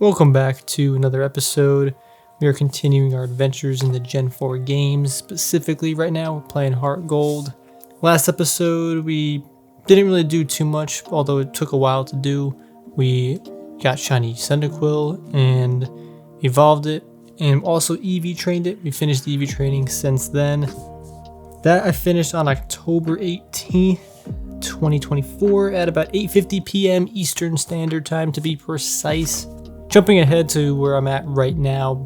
Welcome back to another episode. We are continuing our adventures in the Gen 4 games. Specifically right now, we're playing Heartgold. Last episode, we didn't really do too much, although it took a while to do. We got shiny Cyndaquil and evolved it, and also EV trained it. We finished the EV training since then. That I finished on October 18th, 2024 at about 8:50 p.m. Eastern Standard Time to be precise. Jumping ahead to where I'm at right now,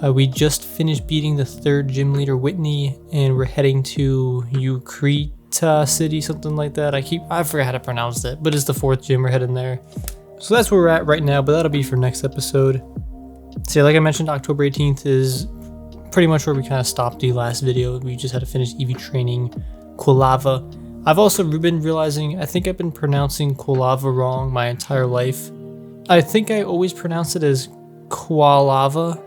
we just finished beating the third gym leader, Whitney, and we're heading to Goldenrod City, something like that. I forgot how to pronounce it, but it's the fourth gym. We're heading there. So that's where we're at right now, but that'll be for next episode. So yeah, like I mentioned, October 18th is pretty much where we kind of stopped the last video. We just had to finish EV training Quilava. I've also been realizing, I think I've been pronouncing Quilava wrong my entire life. I think I always pronounce it as Quilava,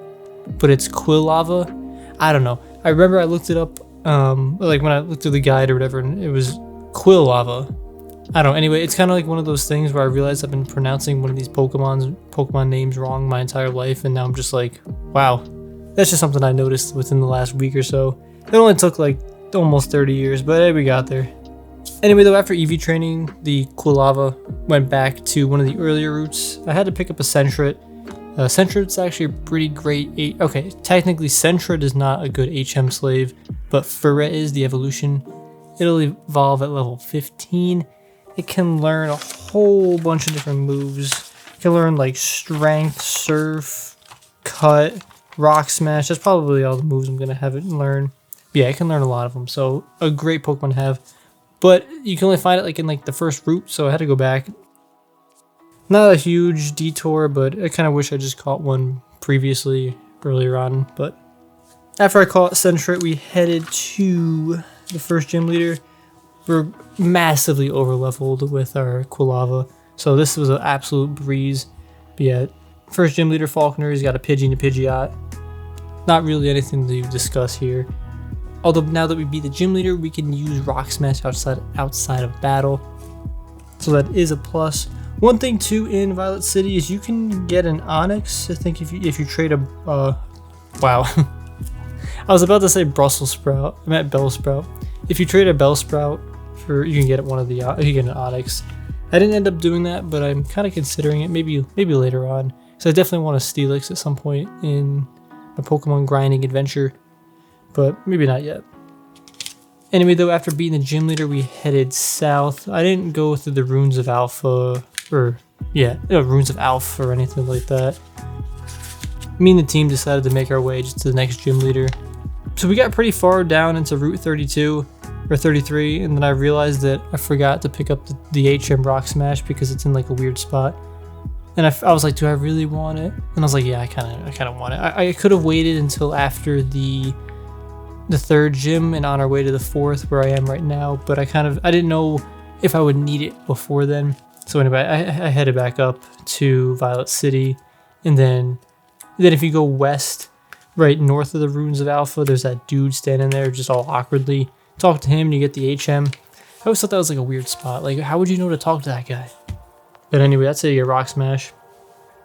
but it's Quilava. I don't know. I remember I looked it up, like when I looked through the guide or whatever, and it was Quilava. I don't know. Anyway, it's kind of like one of those things where I realized I've been pronouncing one of these Pokemon names wrong my entire life, and now I'm just like, wow. That's just something I noticed within the last week or so. It only took like almost 30 years, but hey, we got there. Anyway, though, after EV training, the Quilava went back to one of the earlier routes. I had to pick up a Sentret. Sentret's actually a pretty great... Okay, technically Sentret is not a good HM slave, but Furret is the evolution. It'll evolve at level 15. It can learn a whole bunch of different moves. It can learn like Strength, Surf, Cut, Rock Smash. That's probably all the moves I'm going to have it learn. But yeah, it can learn a lot of them, so a great Pokemon to have. But you can only find it like in like the first route, so I had to go back. Not a huge detour, but I kind of wish I just caught one previously, earlier on. But after I caught Sentret, we headed to the first gym leader. We're massively over-leveled with our Quilava, so this was an absolute breeze. But yeah, first gym leader Falconer, he's got a Pidgey and a Pidgeot. Not really anything to discuss here. Although now that we beat the gym leader, we can use Rock Smash outside of battle. So that is a plus. One thing too in Violet City is you can get an Onyx. I think if you trade a wow. I was about to say Brussels sprout. I meant Bellsprout. If you trade a Bellsprout for, you can get one of the you get an Onyx. I didn't end up doing that, but I'm kind of considering it. Maybe later on. So I definitely want a Steelix at some point in a Pokemon grinding adventure. But maybe not yet. Anyway, though, after beating the gym leader, we headed south. I didn't go through the Runes of Alpha, Runes of Alpha or anything like that. Me and the team decided to make our way just to the next gym leader. So we got pretty far down into Route 32 or 33, and then I realized that I forgot to pick up the HM Rock Smash because it's in like a weird spot. And I was like, do I really want it? And I was like, yeah, I kind of want it. I could have waited until after the third gym and on our way to the fourth where I am right now, but I didn't know if I would need it before then. So anyway, I headed back up to Violet City, and then if you go west, right north of the Runes of Alpha, there's that dude standing there just all awkwardly. Talk to him and you get the HM. I always thought that was like a weird spot. Like, how would you know to talk to that guy? But anyway, that's a Rock Smash.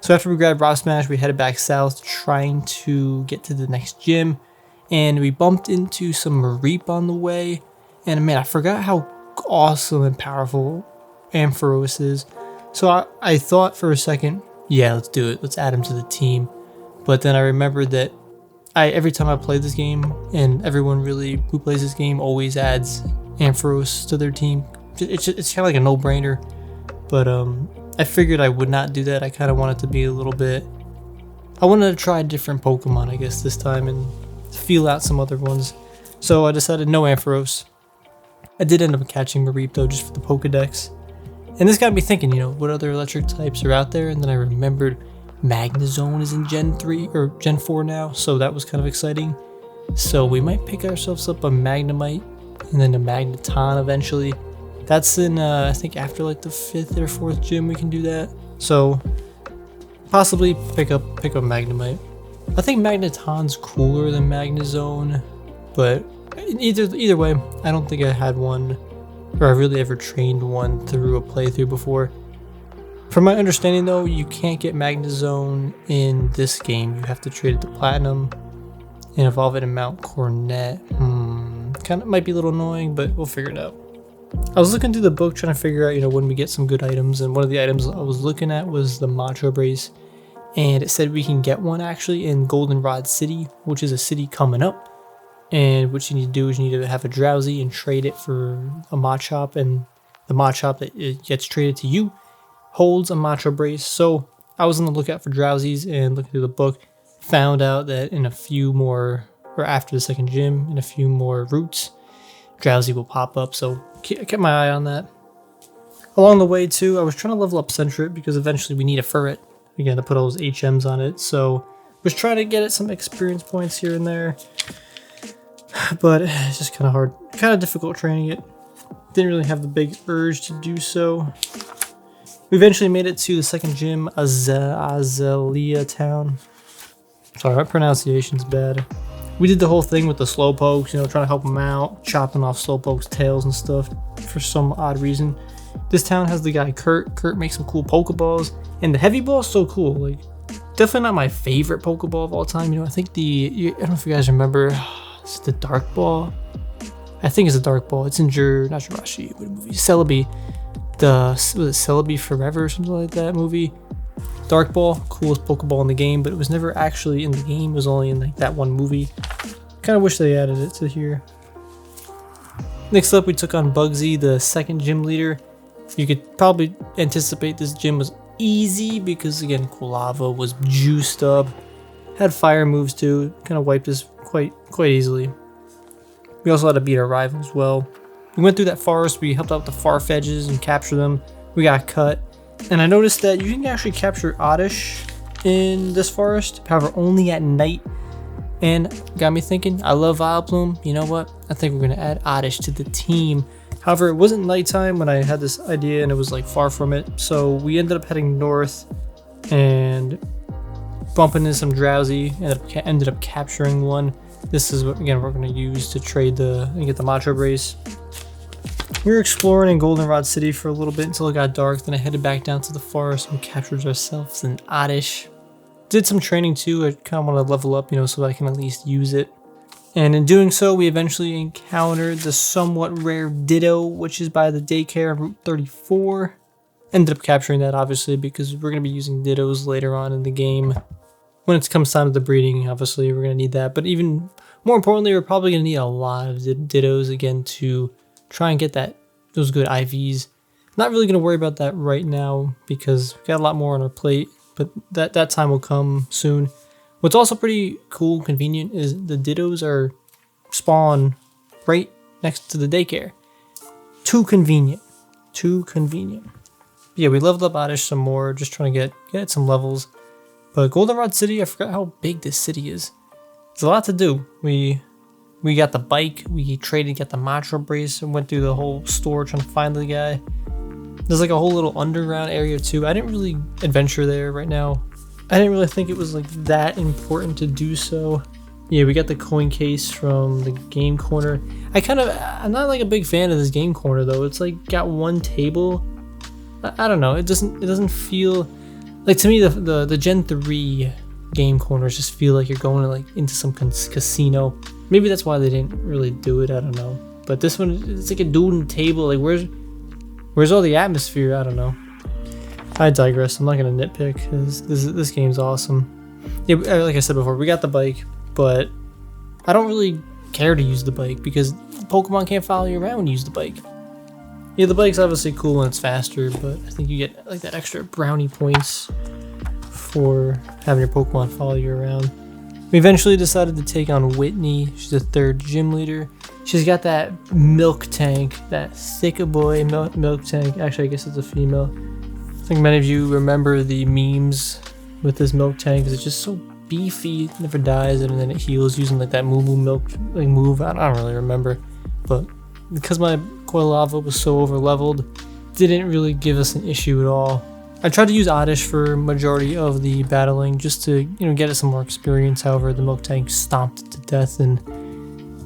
So after we grabbed Rock Smash, we headed back south trying to get to the next gym. And we bumped into some Mareep on the way. And man, I forgot how awesome and powerful Ampharos is. So I thought for a second, yeah, let's do it. Let's add him to the team. But then I remembered that every time I play this game, and everyone really who plays this game always adds Ampharos to their team. It's kind of like a no-brainer. But I figured I would not do that. I kind of wanted to be a little bit... I wanted to try different Pokemon, I guess, this time, and feel out some other ones. So I decided no Ampharos. I did end up catching Mareep though, just for the Pokedex. And this got me thinking, what other electric types are out there? And then I remembered Magnezone is in Gen 3 or Gen 4 now, so that was kind of exciting. So we might pick ourselves up a Magnemite and then a Magneton eventually. That's in I think after like the 5th or 4th gym we can do that. So possibly pick up Magnemite. I think Magneton's cooler than Magnezone, but either way, I don't think I had one, or I really ever trained one through a playthrough before. From my understanding though, you can't get Magnezone in this game. You have to trade it to Platinum and evolve it in Mount Cornet. Kind of might be a little annoying, but we'll figure it out. I was looking through the book trying to figure out, when we get some good items, and one of the items I was looking at was the Macho Brace, and it said we can get one actually in Goldenrod City, which is a city coming up. And what you need to do is you need to have a Drowsy and trade it for a Machop, and the Machop that it gets traded to you holds a Macho Brace. So I was on the lookout for Drowsies and looking through the book, found out that in a few more, or after the second gym, in a few more routes, Drowsy will pop up. So I kept my eye on that. Along the way too, I was trying to level up Sentret because eventually we need a Furret again to put all those HMs on it. So I was trying to get it some experience points here and there, but it's just kind of hard, kind of difficult training it. Didn't really have the big urge to do so. We eventually made it to the second gym, Azalea town. Sorry, my pronunciation's bad. We did the whole thing with the Slowpokes, trying to help them out, chopping off Slowpoke's tails and stuff for some odd reason. This town has the guy Kurt. Kurt makes some cool Pokeballs, and the Heavy Ball is so cool. Like, definitely not my favorite Pokeball of all time. I think I don't know if you guys remember, it's the Dark Ball. I think it's a Dark Ball. It's in not Jirachi, what movie? Celebi. Was it Celebi Forever or something like that movie? Dark Ball, coolest Pokeball in the game, but it was never actually in the game. It was only in that one movie. Kind of wish they added it to here. Next up, we took on Bugsy, the second gym leader. You could probably anticipate this gym was easy because, again, Quilava was juiced up. Had fire moves too. Kind of wiped us quite easily. We also had to beat our rival as well. We went through that forest, we helped out the Farfetches and capture them. We got cut. And I noticed that you can actually capture Oddish in this forest, however, only at night. And got me thinking, I love Vileplume. You know what? I think we're going to add Oddish to the team. However, it wasn't nighttime when I had this idea and it was far from it. So we ended up heading north and bumping into some Drowsy. Ended up capturing one. This is what, again, we're going to use to trade and get the Macho Brace. We were exploring in Goldenrod City for a little bit until it got dark. Then I headed back down to the forest and captured ourselves an Oddish. Did some training too. I kind of want to level up, so I can at least use it. And in doing so, we eventually encountered the somewhat rare Ditto, which is by the daycare on Route 34. Ended up capturing that, obviously, because we're going to be using Dittos later on in the game. When it comes time to the breeding, obviously, we're going to need that. But even more importantly, we're probably going to need a lot of Dittos, again, to try and get those good IVs. Not really going to worry about that right now because we got a lot more on our plate, but that time will come soon. What's also pretty cool, convenient, is the Dittos are spawn right next to the daycare. Too convenient. Yeah, we leveled up Oddish some more, just trying to get some levels. But Goldenrod City, I forgot how big this city is. There's a lot to do. We got the bike, we traded, got the Macho Brace, and went through the whole store trying to find the guy. There's a whole little underground area too. I didn't really adventure there right now. I didn't really think it was that important to do so. Yeah, we got the coin case from the game corner. I'm not a big fan of this game corner though. It's got one table. I don't know. It doesn't feel to me the Gen 3 game corners just feel like you're going into some casino. Maybe that's why they didn't really do it. I don't know. But this one, it's like a dude on the table. Where's all the atmosphere? I don't know. I digress. I'm not gonna nitpick because this game's awesome. Yeah, like I said before, we got the bike, but I don't really care to use the bike because Pokemon can't follow you around when you use the bike. Yeah, the bike's obviously cool when it's faster, but I think you get that extra brownie points for having your Pokemon follow you around. We eventually decided to take on Whitney. She's the third gym leader. She's got that milk tank, that thick boy milk tank. Actually, I guess it's a female. I think many of you remember the memes with this milk tank because it's just so beefy. It never dies, and then it heals using that moo moo milk move. I don't really remember, but because my Quilava was so over leveled, didn't really give us an issue at all. I tried to use Oddish for majority of the battling just to get us some more experience. However, the milk tank stomped it to death and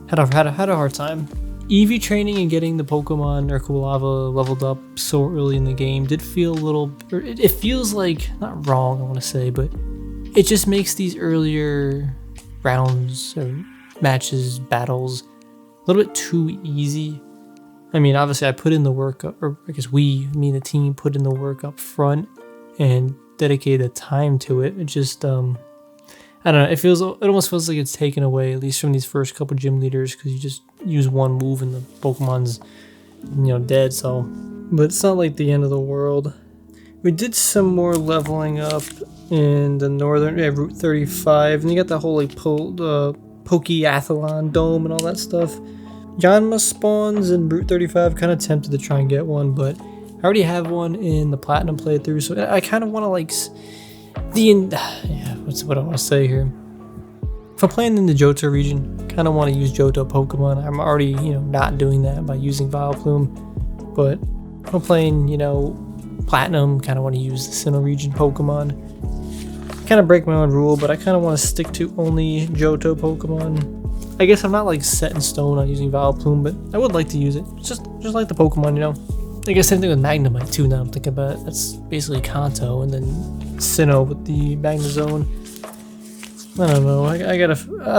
had a hard time. EV training and getting the Pokemon or Quilava leveled up so early in the game did feel a little, or it feels like, not wrong I want to say, but it just makes these earlier rounds or matches, battles, a little bit too easy. I mean, obviously I put in the work, or I guess me and the team put in the work up front and dedicated the time to it. It just, I don't know, it almost feels like it's taken away, at least from these first couple gym leaders, because you just use one move and the Pokemon's, dead, so. But it's not like the end of the world. We did some more leveling up in the northern, Route 35, and you got the whole, like, Pokeathlon dome and all that stuff. Yanma spawns in Route 35, kind of tempted to try and get one, but I already have one in the Platinum playthrough, so I kind of want to, like, what I want to say here. If I'm playing in the Johto region, kind of want to use Johto Pokemon. I'm already, not doing that by using Vileplume. But if I'm playing, Platinum, kind of want to use the Sinnoh region Pokemon. Kind of break my own rule, but I kind of want to stick to only Johto Pokemon. I guess I'm not like set in stone on using Vileplume, but I would like to use it. Just like the Pokemon, I guess same thing with Magnemite too. Now I'm thinking about it. That's basically Kanto, and then Sinnoh with the Magnezone. I don't know. I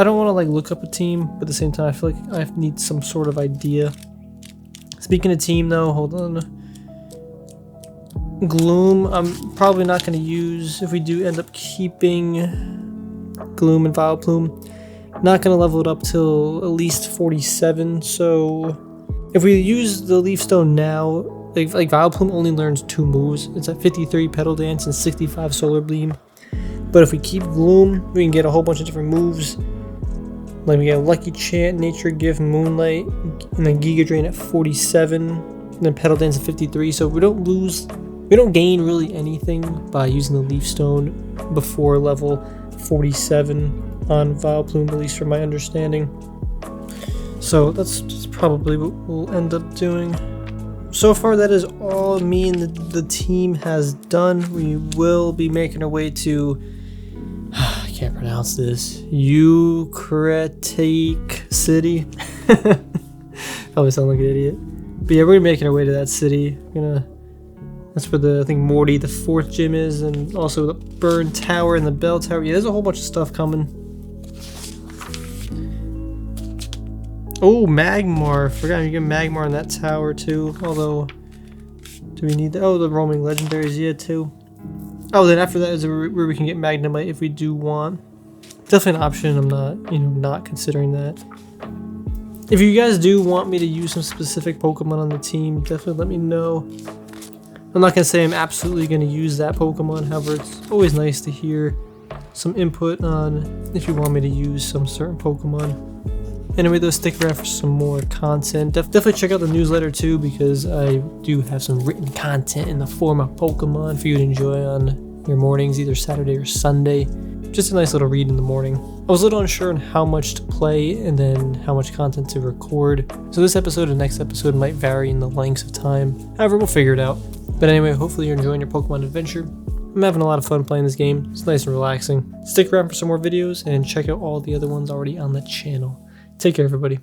don't want to like look up a team, but at the same time, I feel like I need some sort of idea. Speaking of team, though, hold on. Gloom, I'm probably not going to use if we do end up keeping Gloom and Vileplume. Not going to level it up till at least 47. So if we use the Leaf Stone now, like Vileplume only learns 2 moves. It's at 53 Petal Dance and 65 Solar Beam. But if we keep Gloom, we can get a whole bunch of different moves. Like we get Lucky Chant, Nature Gift, Moonlight, and then Giga Drain at 47, and then Petal Dance at 53. So we don't gain really anything by using the Leaf Stone before level 47 on Vileplume, at least from my understanding. So that's probably what we'll end up doing. So far, that is all me and the team has done. We will be making our way to, I can't pronounce this, Ukretake City. Probably sound like an idiot. But yeah, we're making our way to that city. That's where I think Morty, the 4th gym is, and also the Burn Tower and the Bell Tower. Yeah, there's a whole bunch of stuff coming. Oh, Magmar. Forgot you get Magmar in that tower too. Although, do we need that? Oh, the roaming legendaries, yeah, too. Oh, then after that is where we can get Magnemite if we do want. Definitely an option. I'm not, not considering that. If you guys do want me to use some specific Pokemon on the team, definitely let me know. I'm not going to say I'm absolutely going to use that Pokemon. However, it's always nice to hear some input on if you want me to use some certain Pokemon. Anyway, though, stick around for some more content. Definitely check out the newsletter too, because I do have some written content in the form of Pokemon for you to enjoy on your mornings, either Saturday or Sunday. Just a nice little read in the morning. I was a little unsure on how much to play and then how much content to record, so this episode and next episode might vary in the lengths of time. However, we'll figure it out. But anyway, hopefully you're enjoying your Pokemon adventure. I'm having a lot of fun playing this game. It's nice and relaxing. Stick around for some more videos and check out all the other ones already on the channel. Take care, everybody.